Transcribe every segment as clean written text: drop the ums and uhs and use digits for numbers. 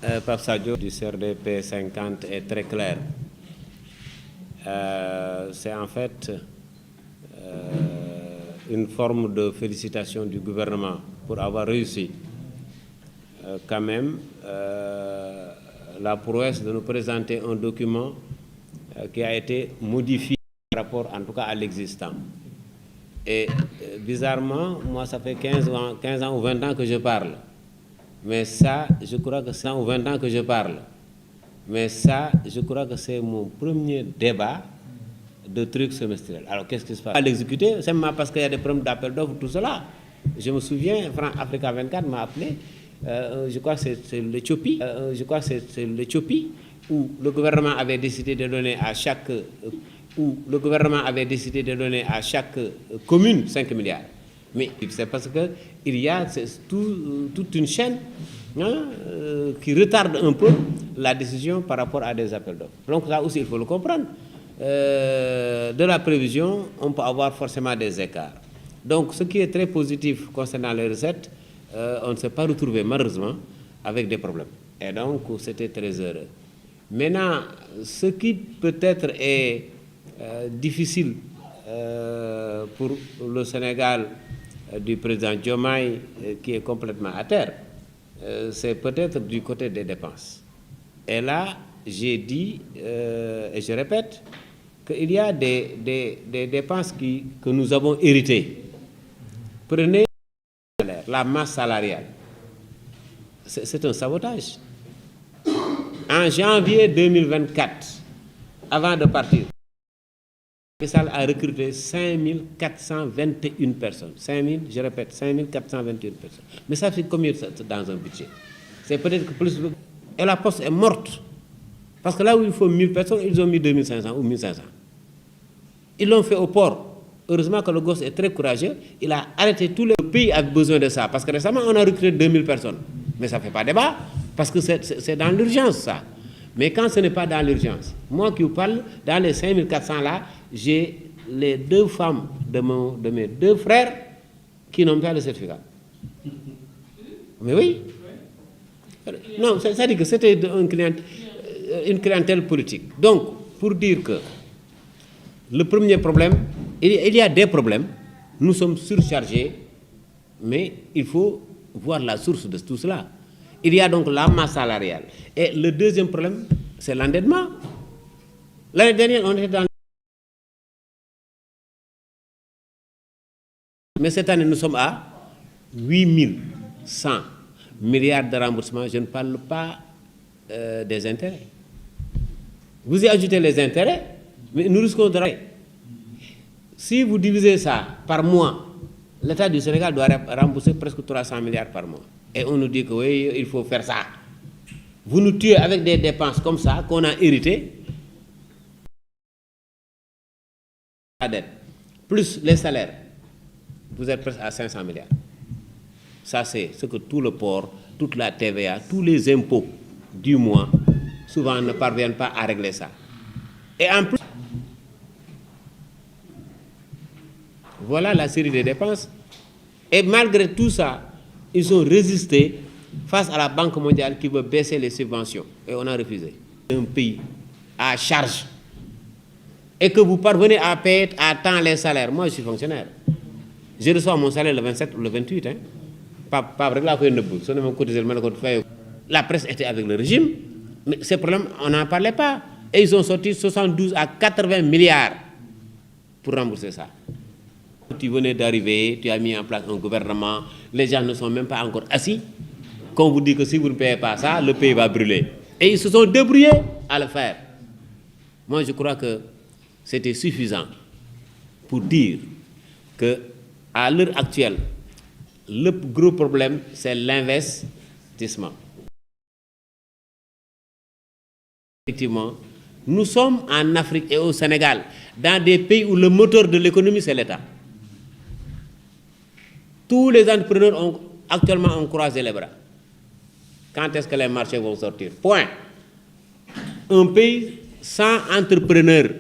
Pape Sadio du CRDP 50 est très clair. C'est en fait une forme de félicitation du gouvernement pour avoir réussi quand même la prouesse de nous présenter un document qui a été modifié par rapport en tout cas à l'existant. Et bizarrement, moi ça fait 15 ans ou 20 ans que je parle. Mais ça, je crois que c'est 20 ans que je parle. Mais ça, je crois que c'est mon premier débat de trucs semestriels. Alors, qu'est-ce qui se passe? À l'exécuter, simplement parce qu'il y a des problèmes d'appel d'offres, tout cela. Je me souviens, Africa 24 m'a appelé, je crois que c'est l'Éthiopie, où le gouvernement avait décidé de donner à chaque, commune 5 milliards. Mais c'est parce qu'il y a toute une chaîne qui retarde un peu la décision par rapport à des appels d'offres. Donc là aussi, il faut le comprendre. De la prévision, on peut avoir forcément des écarts. Donc ce qui est très positif concernant les recettes, on ne s'est pas retrouvé malheureusement avec des problèmes. Et donc c'était très heureux. Maintenant, ce qui peut-être est difficile pour le Sénégal du président Diomaye qui est complètement à terre, c'est peut-être du côté des dépenses. Et là, j'ai dit, et je répète, qu'il y a des dépenses que nous avons héritées. Prenez la masse salariale. C'est un sabotage. En janvier 2024, avant de partir, Sall a recruté 5421 personnes. 5421 personnes. Mais ça fait combien dans un budget? C'est peut-être que plus. Et la poste est morte. Parce que là où il faut 1000 personnes, ils ont mis 2500 ou 1500. Ils l'ont fait au port. Heureusement que le gosse est très courageux. Il a arrêté tous les pays avec besoin de ça. Parce que récemment, on a recruté 2000 personnes. Mais ça ne fait pas débat. Parce que c'est dans l'urgence, ça. Mais quand ce n'est pas dans l'urgence, moi qui vous parle, dans les 5400 là, j'ai les 2 femmes de mes 2 frères qui n'ont pas le certificat. Mais oui. Non, ça dit que c'était une clientèle politique. Donc, pour dire que le premier problème, il y a des problèmes, nous sommes surchargés, mais il faut voir la source de tout cela. Il y a donc la masse salariale. Et le deuxième problème, c'est l'endettement. L'année dernière, on était dans... Mais cette année, nous sommes à 8100 milliards de remboursements. Je ne parle pas des intérêts. Vous y ajoutez les intérêts, mais nous risquons de... Si vous divisez ça par mois, l'État du Sénégal doit rembourser presque 300 milliards par mois. Et on nous dit que oui, il faut faire ça. Vous nous tuez avec des dépenses comme ça qu'on a héritées. La dette, plus les salaires, vous êtes presque à 500 milliards. Ça, c'est ce que tout le port, toute la TVA, tous les impôts du mois, souvent ne parviennent pas à régler ça. Et en plus, voilà la série des dépenses. Et malgré tout ça, ils ont résisté face à la Banque mondiale qui veut baisser les subventions. Et on a refusé. Un pays à charge. Et que vous parvenez à payer à temps les salaires. Moi, je suis fonctionnaire. Je reçois mon salaire le 27 ou le 28. Pas la presse était avec le régime. Mais ces problèmes, on n'en parlait pas. Et ils ont sorti 72 à 80 milliards pour rembourser ça. Tu venais d'arriver, tu as mis en place un gouvernement, les gens ne sont même pas encore assis. Qu'on vous dit que si vous ne payez pas ça, le pays va brûler. Et ils se sont débrouillés à le faire. Moi, je crois que c'était suffisant pour dire qu'à l'heure actuelle, le gros problème, c'est l'investissement. Effectivement, nous sommes en Afrique et au Sénégal, dans des pays où le moteur de l'économie, c'est l'État. Tous les entrepreneurs actuellement ont croisé les bras. Quand est-ce que les marchés vont sortir? Point. Un pays sans entrepreneurs,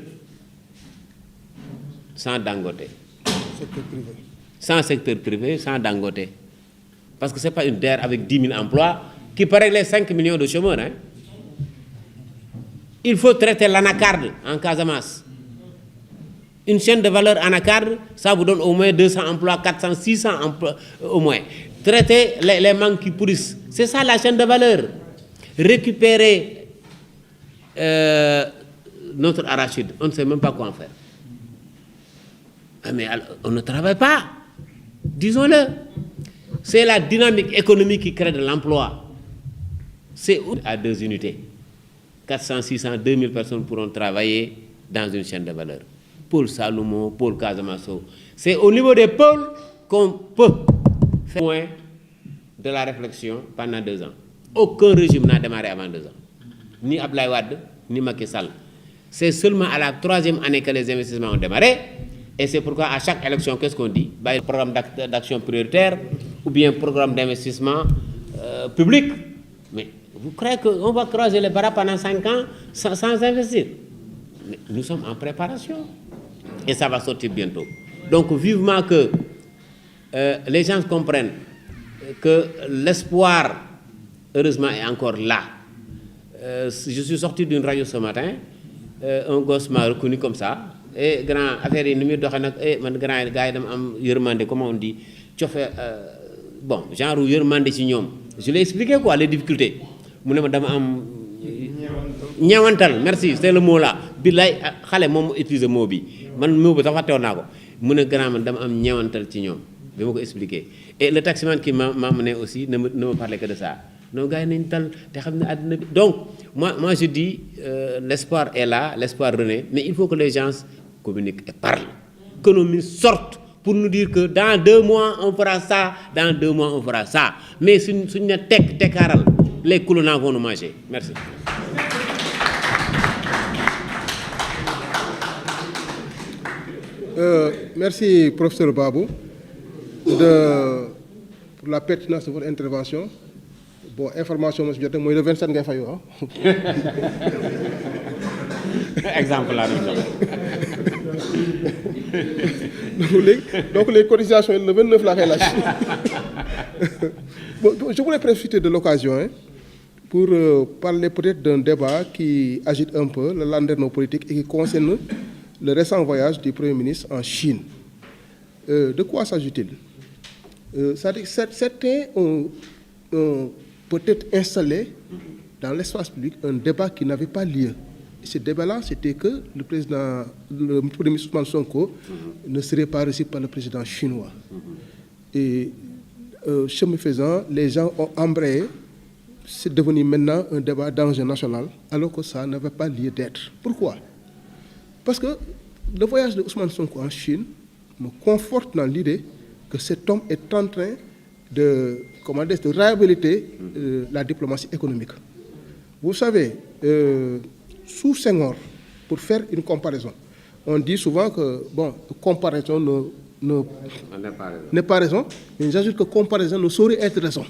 sans Dangote. Sans secteur privé, sans Dangote. Parce que ce n'est pas une terre avec 10 000 emplois qui peut régler 5 millions de chômeurs. Hein. Il faut traiter l'anacarde en Casamance. Une chaîne de valeur anacarde, ça vous donne au moins 200 emplois, 400, 600 emplois au moins. Traiter les mangues qui pourrissent. C'est ça la chaîne de valeur. Récupérer notre arachide. On ne sait même pas quoi en faire. Mais on ne travaille pas. Disons-le. C'est la dynamique économique qui crée de l'emploi. C'est à 2 unités. 400, 600, 2000 personnes pourront travailler dans une chaîne de valeur. Pôle Salomon, pôle Casamasso. C'est au niveau des pôles qu'on peut faire moins de la réflexion pendant 2 ans. Aucun régime n'a démarré avant 2 ans. Ni Abdoulaye Wade, ni Macky Sall. C'est seulement à la 3e année que les investissements ont démarré. Et c'est pourquoi à chaque élection, qu'est-ce qu'on dit? Programme d'action prioritaire ou bien programme d'investissement public. Mais vous croyez qu'on va croiser les bras pendant 5 ans sans investir? Mais nous sommes en préparation. Et ça va sortir bientôt. Donc vivement que les gens comprennent que l'espoir, heureusement, est encore là. Je suis sorti d'une radio ce matin, un gosse m'a reconnu comme ça. Et grand affaire yi ni muy doxee nag man grand gars yi dama am yërmande, comment on dit, cofe bon genre yërmande ci ñoom. Je l'ai expliqué quoi les difficultés. Mu ne ma dama am ñeewantal, merci, c'est le mot là. Billaay xale moom utiliser mot bi man mot bi sax fàttewoon naa ko. Mu ne grand man dama am ñeewantal ci ñoom bi ma ko expliqué. Et le taximan qui m'a amené aussi ne me parlait que de ça. Non gars yi nañ tal te xam ne àddina bi. Donc moi je dis l'espoir est là, l'espoir renaît, mais il faut que les gens communiquent et parlent. Que nos ministres sortent pour nous dire que dans 2 mois on fera ça, dans 2 mois on fera ça. Mais suñ ne tekkaaral, les colons vont nous manger. Merci. Merci professeur Babou pour la pertinence de votre intervention. Bon, information, monsieur Diotte, moi le 27 ngay fayu ah. Exemple là. Donc les cotisations, le 29 la koy laaj. Bon, je voulais profiter de l'occasion pour parler peut-être d'un débat qui agite un peu le landerneau politique et qui concerne le récent voyage du Premier ministre en Chine. De quoi s'agit-il? Certains ont peut-être installé dans l'espace public un débat qui n'avait pas lieu. Et ce débat-là, c'était que le Premier ministre Ousmane Sonko ne serait pas reçu par le président chinois. Et chemin faisant, les gens ont embrayé. C'est devenu maintenant un débat d'enjeu national, alors que ça n'avait pas lieu d'être. Pourquoi? Parce que le voyage de Ousmane Sonko en Chine me conforte dans l'idée que cet homme est en train de réhabiliter la diplomatie économique. Vous savez, sous Senghor, pour faire une comparaison, on dit souvent que, bon, comparaison n'est pas raison, mais j'ajoute que comparaison ne saurait être raison.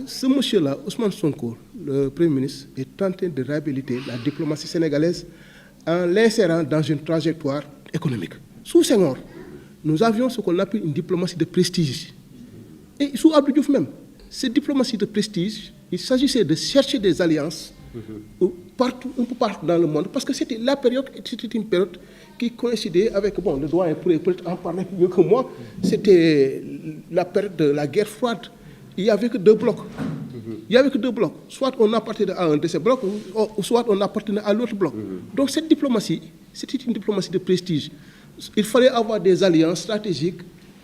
Ce monsieur-là, Ousmane Sonko, le Premier ministre, est en train de réhabiliter la diplomatie sénégalaise en l'insérant dans une trajectoire économique. Sous Senghor, nous avions ce qu'on appelle une diplomatie de prestige. Et sous Abdou Diouf même, cette diplomatie de prestige, il s'agissait de chercher des alliances partout, un peu partout dans le monde, parce que c'était une période qui coïncidait avec, bon, le doyen pourrait peut-être en parler mieux que moi, c'était la période de la guerre froide. Il n'y avait que 2 blocs. Il n'y avait que 2 blocs. Soit on appartenait à un de ces blocs, ou soit on appartenait à l'autre bloc. Donc cette diplomatie, c'était une diplomatie de prestige. Il fallait avoir des alliances stratégiques,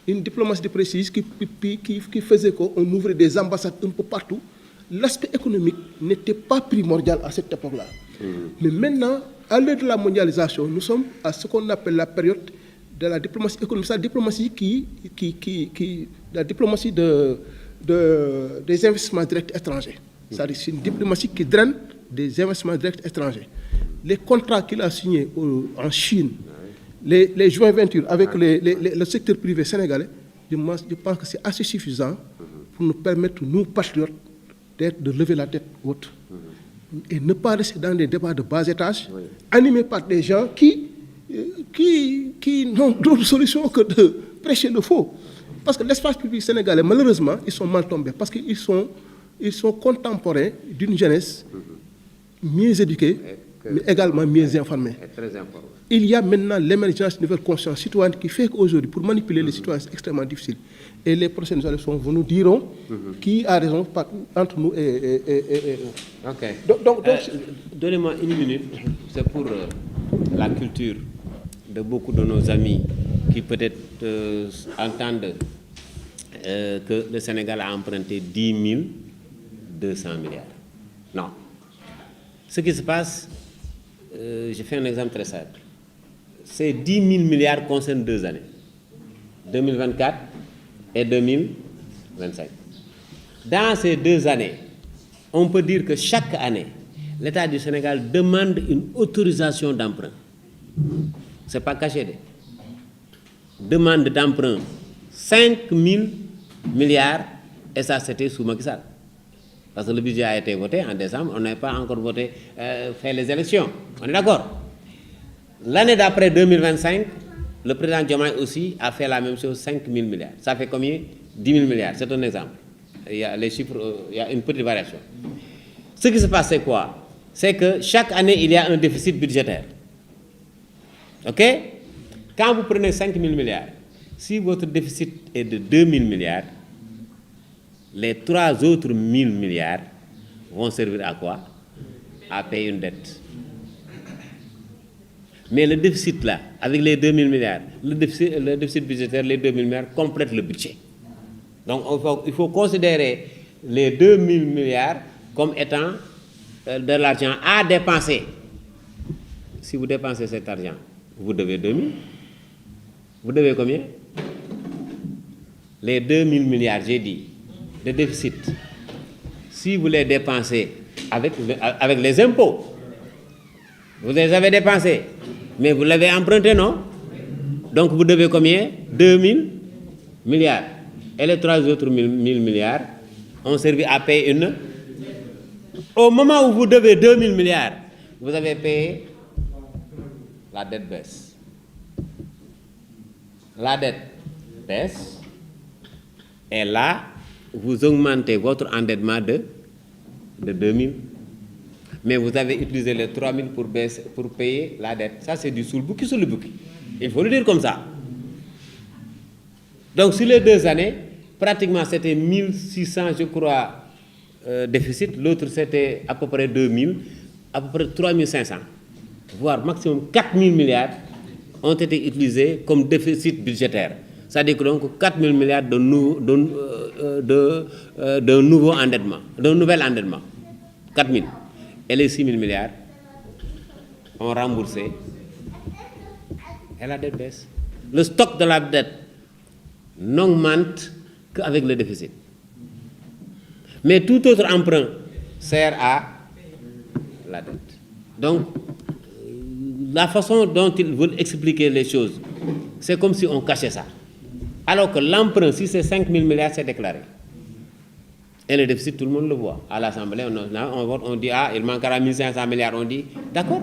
une diplomatie de prestige qui faisait qu'on ouvrait des ambassades un peu partout. L'aspect économique n'était pas primordial à cette époque-là. Mais maintenant, à l'heure de la mondialisation, nous sommes à ce qu'on appelle la période de la diplomatie économique. C'est la diplomatie la diplomatie des investissements directs étrangers. C'est-à-dire c'est une diplomatie qui draine des investissements directs étrangers. Les contrats qu'il a signés en Chine, les joint ventures avec le secteur privé sénégalais, je pense que c'est assez suffisant pour nous permettre, nous, patriotes, de lever la tête haute et ne pas rester dans des débats de bas étage, animés par des gens qui n'ont d'autre solution que de prêcher le faux. Parce que l'espace public sénégalais, malheureusement, ils sont mal tombés, parce qu'ils sont ils sont contemporains d'une jeunesse mieux éduquée, mais également mieux informée. Très important. Il y a maintenant l'émergence d'une nouvelle conscience citoyenne qui fait qu'aujourd'hui, pour manipuler les citoyens, c'est extrêmement difficile. Et les prochaines élections, vous nous dirons qui a raison entre nous et Ok. Donc, donnez-moi une minute. C'est pour la culture de beaucoup de nos amis qui peut-être entendent que le Sénégal a emprunté 10 200 milliards. Non. Ce qui se passe, je fais un exemple très simple. Ces 10 000 milliards concernent 2 années, 2024 et 2025. Dans ces 2 années, on peut dire que chaque année, l'État du Sénégal demande une autorisation d'emprunt. Ce n'est pas caché. Demande d'emprunt 5 000 milliards, et ça c'était sous Macky Sall. Parce que le budget a été voté en décembre, on n'a pas encore fait les élections. On est d'accord? L'année d'après 2025, le président Diomaye aussi a fait la même chose, 5 000 milliards. Ça fait combien? 10 000 milliards, c'est un exemple. Il y a les chiffres, il y a une petite variation. Ce qui se passe, c'est quoi? C'est que chaque année, il y a un déficit budgétaire. OK? Quand vous prenez 5 000 milliards, si votre déficit est de 2 000 milliards, les 3 autres 1 000 milliards vont servir à quoi? À payer une dette. Mais le déficit là, avec les 2 000 milliards, le déficit budgétaire, les 2 000 milliards complètent le budget. Donc il faut considérer les 2 000 milliards comme étant de l'argent à dépenser. Si vous dépensez cet argent, vous devez 2 000. Vous devez combien? Les 2 000 milliards, j'ai dit, de déficit. Si vous les dépensez avec les impôts, vous les avez dépensés, mais vous l'avez emprunté, non? Donc vous devez combien? 2 000 milliards. Et les 3 autres 1 000 milliards ont servi à payer une. Au moment où vous devez 2 000 milliards, vous avez payé, la dette baisse. La dette baisse. Et là, vous augmentez votre endettement de 2 000. Mais vous avez utilisé les 3 000 pour payer la dette. Ça, c'est du sous le bouki. Il faut le dire comme ça. Donc, sur les 2 années, pratiquement, c'était 1 600, je crois, déficit. L'autre, c'était à peu près 2 000, à peu près 3 500, voire maximum 4 000 milliards ont été utilisés comme déficit budgétaire. C'est-à-dire que donc 4 000 milliards d'un nouveau endettement, d'un nouvel endettement. 4 000. Et les 6 000 milliards ont remboursé. Et la dette baisse. Le stock de la dette n'augmente qu'avec le déficit. Mais tout autre emprunt sert à la dette. Donc, la façon dont ils veulent expliquer les choses, c'est comme si on cachait ça. Alors que l'emprunt, si c'est 5 000 milliards, c'est déclaré. Et le déficit, tout le monde le voit. À l'Assemblée, on vote, on dit, il manquera 1 500 milliards, on dit, d'accord.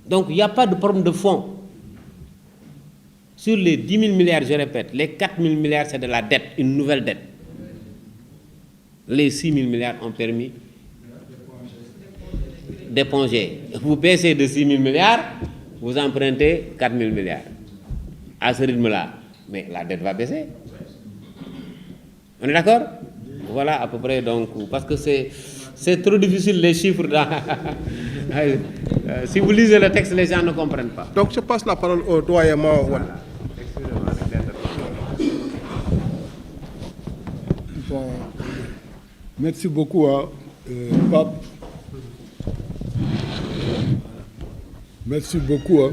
Donc, il n'y a pas de problème de fond. Sur les 10 000 milliards, je répète, les 4 000 milliards, c'est de la dette, une nouvelle dette. Les 6 000 milliards ont permis d'éponger. Vous baissez de 6 000 milliards, vous empruntez 4 000 milliards. À ce rythme-là, mais la dette va baisser. On est d'accord? Voilà à peu près, donc, parce que c'est trop difficile les chiffres. Si vous lisez le texte, les gens ne comprennent pas. Donc je passe la parole au doyen Mawan. Bon, merci beaucoup, Pape. Merci beaucoup.